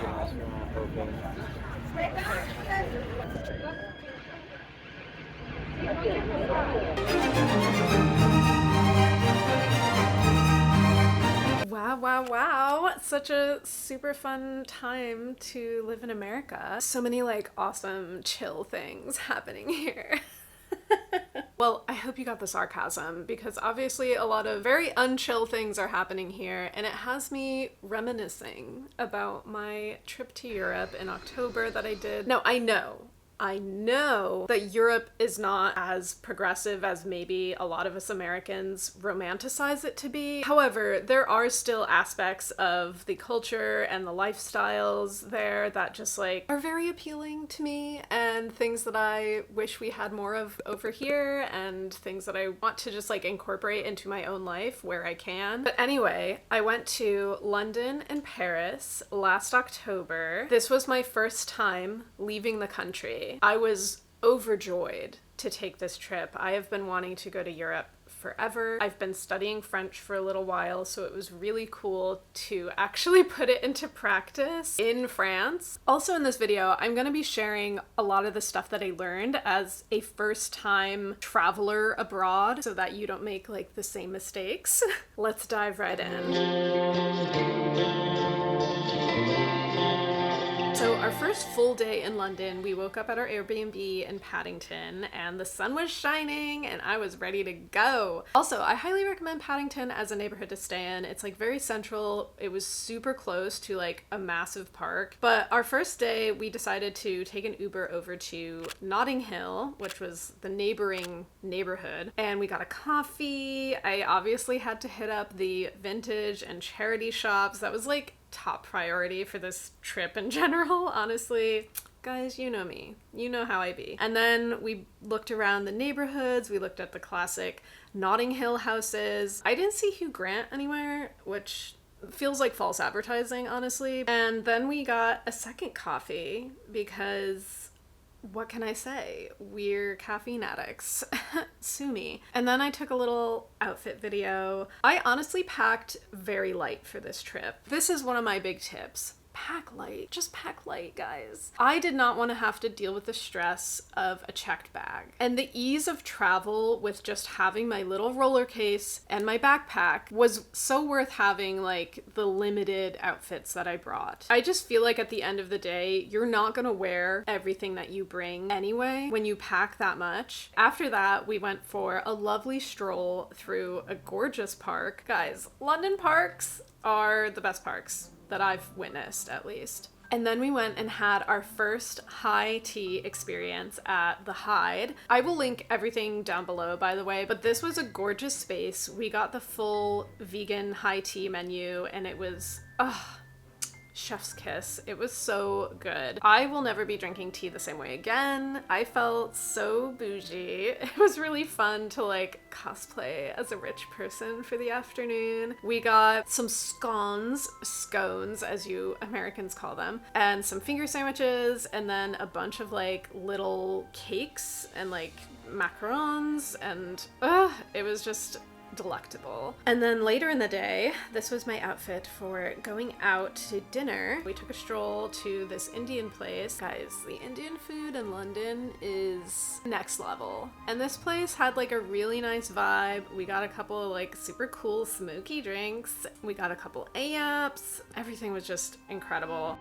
restaurant open. Wow, wow, wow. Such a super fun time to live in America. So many like awesome chill things happening here. Well, I hope you got the sarcasm because obviously a lot of very unchill things are happening here, and it has me reminiscing about my trip to Europe in October that I did. Now, I know that Europe is not as progressive as maybe a lot of us Americans romanticize it to be. However, there are still aspects of the culture and the lifestyles there that just like are very appealing to me, and things that I wish we had more of over here, and things that I want to just like incorporate into my own life where I can. But anyway, I went to London and Paris last October. This was my first time leaving the country. I was overjoyed to take this trip. I have been wanting to go to Europe forever. I've been studying French for a little while, so it was really cool to actually put it into practice in France. Also in this video, I'm going to be sharing a lot of the stuff that I learned as a first-time traveler abroad so that you don't make like the same mistakes. Let's dive right in. So our first full day in London, we woke up at our Airbnb in Paddington and the sun was shining and I was ready to go. Also, I highly recommend Paddington as a neighborhood to stay in. It's like very central. It was super close to like a massive park. But our first day, we decided to take an Uber over to Notting Hill, which was the neighboring neighborhood. And we got a coffee. I obviously had to hit up the vintage and charity shops. That was like top priority for this trip in general, honestly. Guys, you know me. You know how I be. And then we looked around the neighborhoods. We looked at the classic Notting Hill houses. I didn't see Hugh Grant anywhere, which feels like false advertising, honestly. And then we got a second coffee because what can I say? We're caffeine addicts. Sue me. And then I took a little outfit video. I honestly packed very light for this trip. This is one of my big tips. Pack light. Just pack light, guys. I did not want to have to deal with the stress of a checked bag. And the ease of travel with just having my little roller case and my backpack was so worth having like the limited outfits that I brought. I just feel like at the end of the day, you're not gonna wear everything that you bring anyway when you pack that much. After that, we went for a lovely stroll through a gorgeous park. Guys, London parks are the best parks that I've witnessed, at least. And then we went and had our first high tea experience at the Hyde. I will link everything down below, by the way, but this was a gorgeous space. We got the full vegan high tea menu and it was, chef's kiss. It was so good. I will never be drinking tea the same way again. I felt so bougie. It was really fun to like cosplay as a rich person for the afternoon. We got some scones as you Americans call them, and some finger sandwiches, and then a bunch of like little cakes and like macarons, and it was just delectable. And then later in the day, this was my outfit for going out to dinner. We took a stroll to this Indian place. Guys, the Indian food in London is next level. And this place had like a really nice vibe. We got a couple of like super cool smoky drinks. We got a couple apps. Everything was just incredible.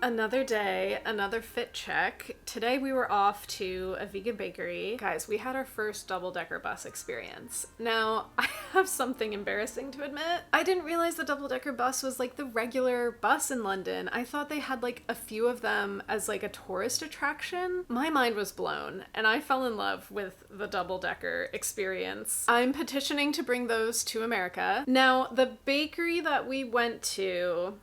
Another day, another fit check. Today we were off to a vegan bakery. Guys, we had our first double-decker bus experience. Now, I have something embarrassing to admit. I didn't realize the double-decker bus was like the regular bus in London. I thought they had like a few of them as like a tourist attraction. My mind was blown, and I fell in love with the double-decker experience. I'm petitioning to bring those to America. Now, the bakery that we went to,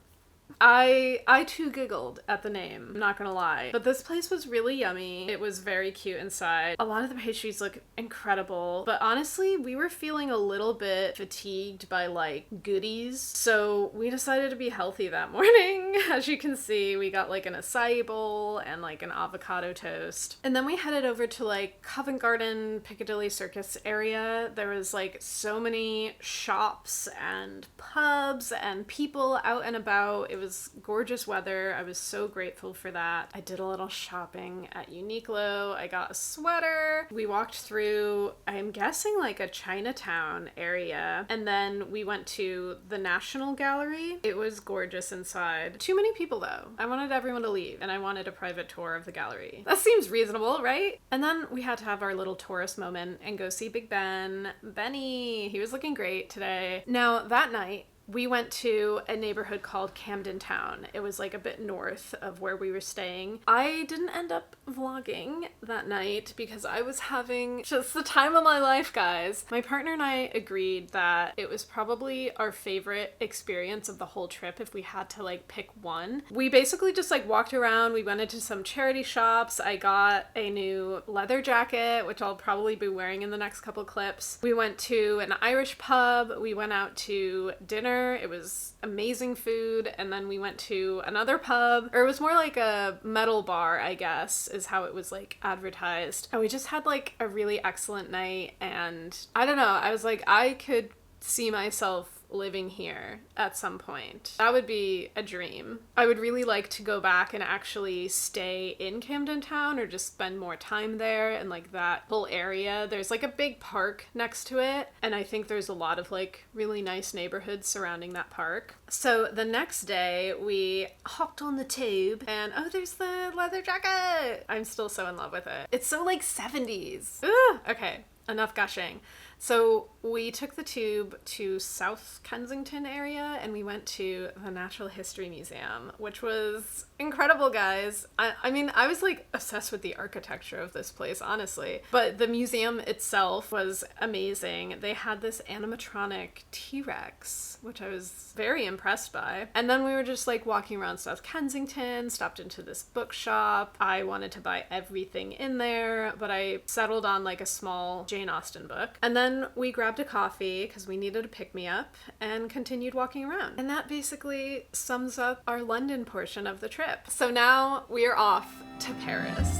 I too giggled at the name, I'm not gonna lie. But this place was really yummy. It was very cute inside. A lot of the pastries look incredible, but honestly, we were feeling a little bit fatigued by like goodies, so we decided to be healthy that morning. As you can see, we got like an acai bowl and like an avocado toast. And then we headed over to like Covent Garden, Piccadilly Circus area. There was like so many shops and pubs and people out and about. It was gorgeous weather. I was so grateful for that. I did a little shopping at Uniqlo. I got a sweater. We walked through, I'm guessing like a Chinatown area. And then we went to the National Gallery. It was gorgeous inside. Too many people though. I wanted everyone to leave and I wanted a private tour of the gallery. That seems reasonable, right? And then we had to have our little tourist moment and go see Big Ben. Benny, he was looking great today. Now that night, we went to a neighborhood called Camden Town. It was like a bit north of where we were staying. I didn't end up vlogging that night because I was having just the time of my life, guys. My partner and I agreed that it was probably our favorite experience of the whole trip if we had to like pick one. We basically just like walked around. We went into some charity shops. I got a new leather jacket, which I'll probably be wearing in the next couple clips. We went to an Irish pub. We went out to dinner. It was amazing food. And then we went to another pub, or it was more like a metal bar, I guess, is how it was like advertised. And we just had like a really excellent night. And I don't know, I was like, I could see myself living here at some point. That would be a dream. I would really like to go back and actually stay in Camden Town or just spend more time there and like that whole area. There's like a big park next to it, and I think there's a lot of like really nice neighborhoods surrounding that park. So the next day we hopped on the tube and oh, there's the leather jacket. I'm still so in love with it. It's so like 70s. Ugh. Okay, enough gushing. So we took the tube to South Kensington area and we went to the Natural History Museum, which was incredible, guys. I mean, I was like obsessed with the architecture of this place, honestly. But the museum itself was amazing. They had this animatronic T-Rex, which I was very impressed by. And then we were just like walking around South Kensington, stopped into this bookshop. I wanted to buy everything in there, but I settled on like a small Jane Austen book. And then we grabbed a coffee because we needed a pick-me-up and continued walking around. And that basically sums up our London portion of the trip. So now we are off to Paris.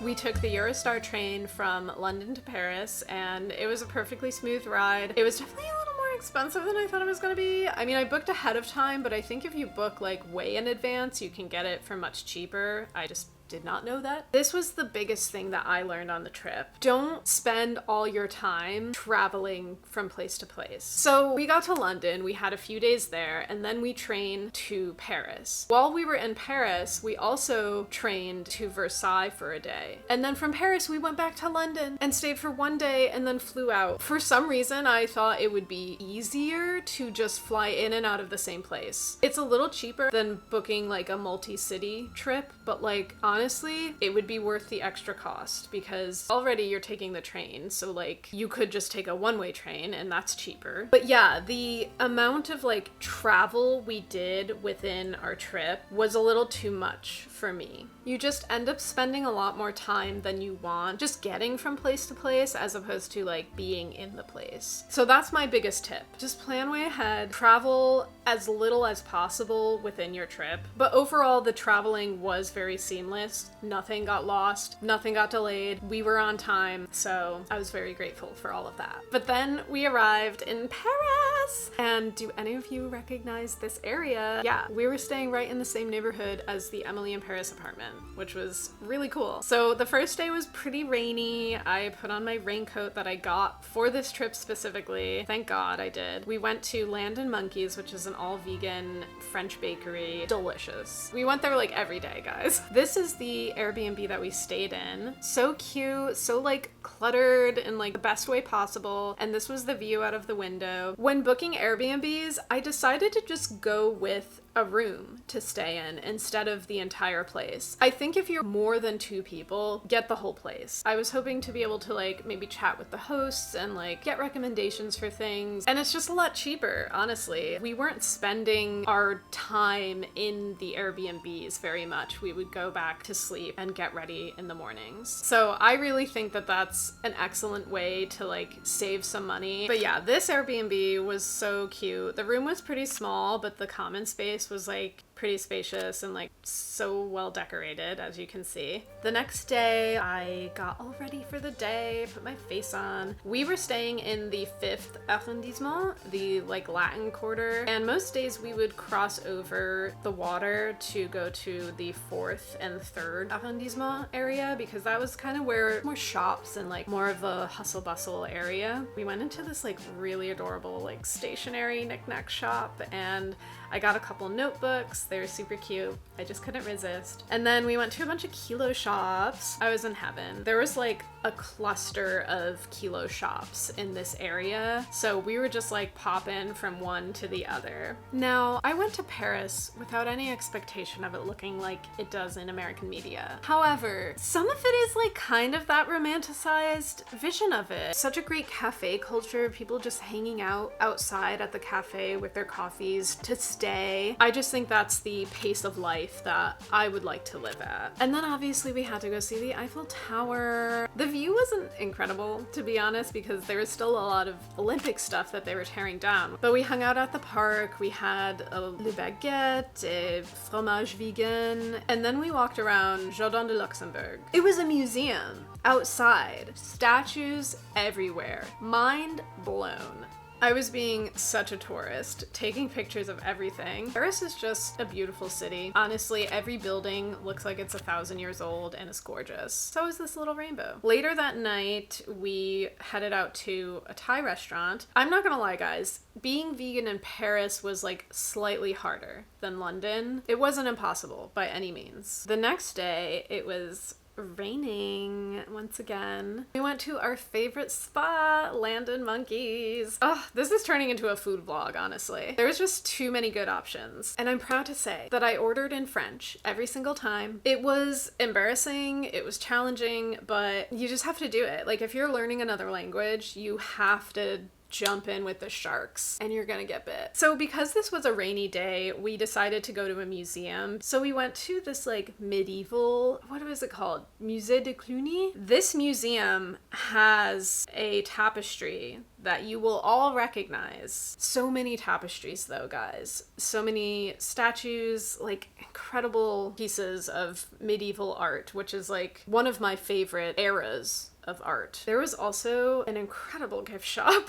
We took the Eurostar train from London to Paris and it was a perfectly smooth ride. It was definitely a little more expensive than I thought it was going to be. I mean, I booked ahead of time, but I think if you book like way in advance, you can get it for much cheaper. I just did not know that. This was the biggest thing that I learned on the trip. Don't spend all your time traveling from place to place. So we got to London, we had a few days there, and then we trained to Paris. While we were in Paris, we also trained to Versailles for a day. And then from Paris, we went back to London and stayed for one day and then flew out. For some reason, I thought it would be easier to just fly in and out of the same place. It's a little cheaper than booking like a multi-city trip, but like honestly, it would be worth the extra cost because already you're taking the train. So like you could just take a one-way train and that's cheaper. But yeah, the amount of like travel we did within our trip was a little too much for me. You just end up spending a lot more time than you want just getting from place to place as opposed to like being in the place. So that's my biggest tip. Just plan way ahead, travel as little as possible within your trip. But overall, the traveling was very seamless. Nothing got lost, nothing got delayed. We were on time, so I was very grateful for all of that. But then we arrived in Paris. And do any of you recognize this area? Yeah, we were staying right in the same neighborhood as the Emily in Paris apartment, which was really cool. So the first day was pretty rainy. I put on my raincoat that I got for this trip specifically. Thank God I did. We went to Land and Monkeys, which is an all-vegan French bakery. Delicious. We went there like every day, guys. This is the Airbnb that we stayed in. So cute, so like cluttered in like the best way possible. And this was the view out of the window. When booking Airbnbs, I decided to just go with a room to stay in instead of the entire place. I think if you're more than 2 people, get the whole place. I was hoping to be able to like maybe chat with the hosts and like get recommendations for things. And it's just a lot cheaper, honestly. We weren't spending our time in the Airbnbs very much. We would go back to sleep and get ready in the mornings. So I really think that that's an excellent way to like save some money. But yeah, this Airbnb was so cute. The room was pretty small, but the common space was like pretty spacious and like so well decorated, as you can see. The next day I got all ready for the day, put my face on. We were staying in the 5th arrondissement, the like Latin quarter, and most days we would cross over the water to go to the 4th and 3rd arrondissement area, because that was kind of where more shops and like more of a hustle bustle area. We went into this like really adorable like stationery knickknack shop, and I got a couple notebooks. They were super cute. I just couldn't resist. And then we went to a bunch of kilo shops. I was in heaven. There was like a cluster of kilo shops in this area, so we were just like popping from one to the other. Now, I went to Paris without any expectation of it looking like it does in American media. However, some of it is like kind of that romanticized vision of it. Such a great cafe culture, people just hanging out outside at the cafe with their coffees to stay. I just think that's the pace of life that I would like to live at. And then obviously we had to go see the Eiffel Tower. The view wasn't incredible, to be honest, because there was still a lot of Olympic stuff that they were tearing down. But we hung out at the park, we had a le baguette, a fromage vegan, and then we walked around Jardin de Luxembourg. It was a museum outside, statues everywhere, mind blown. I was being such a tourist, taking pictures of everything. Paris is just a beautiful city. Honestly, every building looks like it's 1,000 years old and is gorgeous. So is this little rainbow. Later that night, we headed out to a Thai restaurant. I'm not gonna lie, guys, being vegan in Paris was like slightly harder than London. It wasn't impossible by any means. The next day, it was raining once again. We went to our favorite spot, Land and Monkeys. Oh, this is turning into a food vlog, honestly. There was just too many good options. And I'm proud to say that I ordered in French every single time. It was embarrassing, it was challenging, but you just have to do it. Like if you're learning another language, you have to jump in with the sharks and you're gonna get bit. So because this was a rainy day, we decided to go to a museum. So we went to this like medieval, what was it called? Musée de Cluny? This museum has a tapestry that you will all recognize. So many tapestries though, guys. So many statues, like incredible pieces of medieval art, which is like one of my favorite eras of art. There was also an incredible gift shop.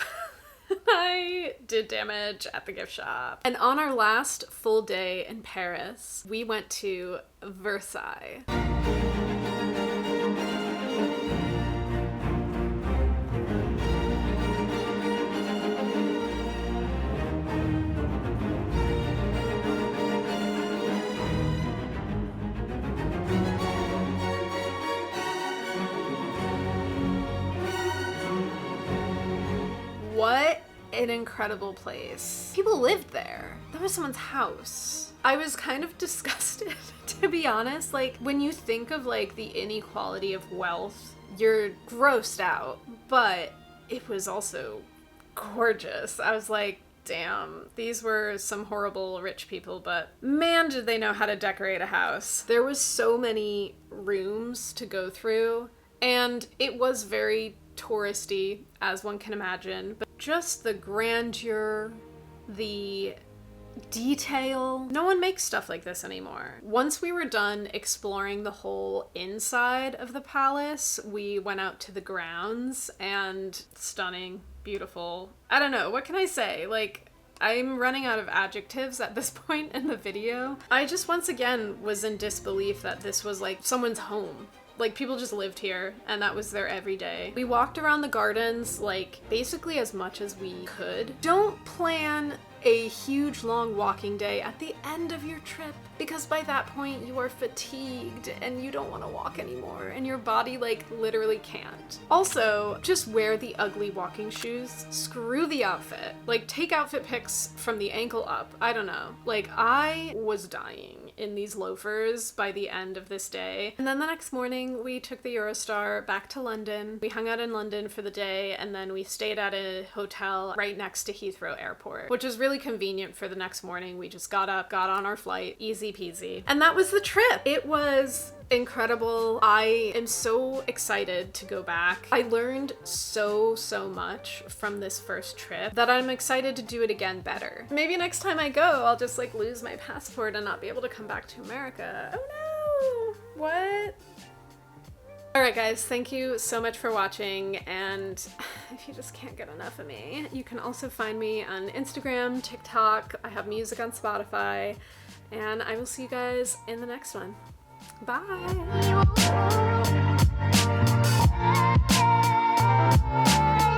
I did damage at the gift shop. And on our last full day in Paris, we went to Versailles. What an incredible place. People lived there. That was someone's house. I was kind of disgusted, to be honest. Like, when you think of like the inequality of wealth, you're grossed out, but it was also gorgeous. I was like, damn, these were some horrible rich people, but man, did they know how to decorate a house. There was so many rooms to go through, and it was very touristy, as one can imagine, but just the grandeur, the detail. No one makes stuff like this anymore. Once we were done exploring the whole inside of the palace, we went out to the grounds, and stunning, beautiful. I don't know, what can I say? Like, I'm running out of adjectives at this point in the video. I just once again was in disbelief that this was like someone's home. Like, people just lived here, and that was their everyday. We walked around the gardens, like, basically as much as we could. Don't plan a huge long walking day at the end of your trip, because by that point you are fatigued and you don't want to walk anymore, and your body like literally can't. Also, just wear the ugly walking shoes. Screw the outfit. Like, take outfit pics from the ankle up. I don't know. Like, I was dying in these loafers by the end of this day. And then the next morning we took the Eurostar back to London. We hung out in London for the day, and then we stayed at a hotel right next to Heathrow Airport, which is really really convenient for the next morning. We just got up, got on our flight, easy peasy. And that was the trip. It was incredible. I am so excited to go back. I learned so much from this first trip that I'm excited to do it again better. Maybe next time I go, I'll just like lose my passport and not be able to come back to America. Oh no! What? Alright guys, thank you so much for watching, and if you just can't get enough of me, you can also find me on Instagram, TikTok, I have music on Spotify, and I will see you guys in the next one. Bye!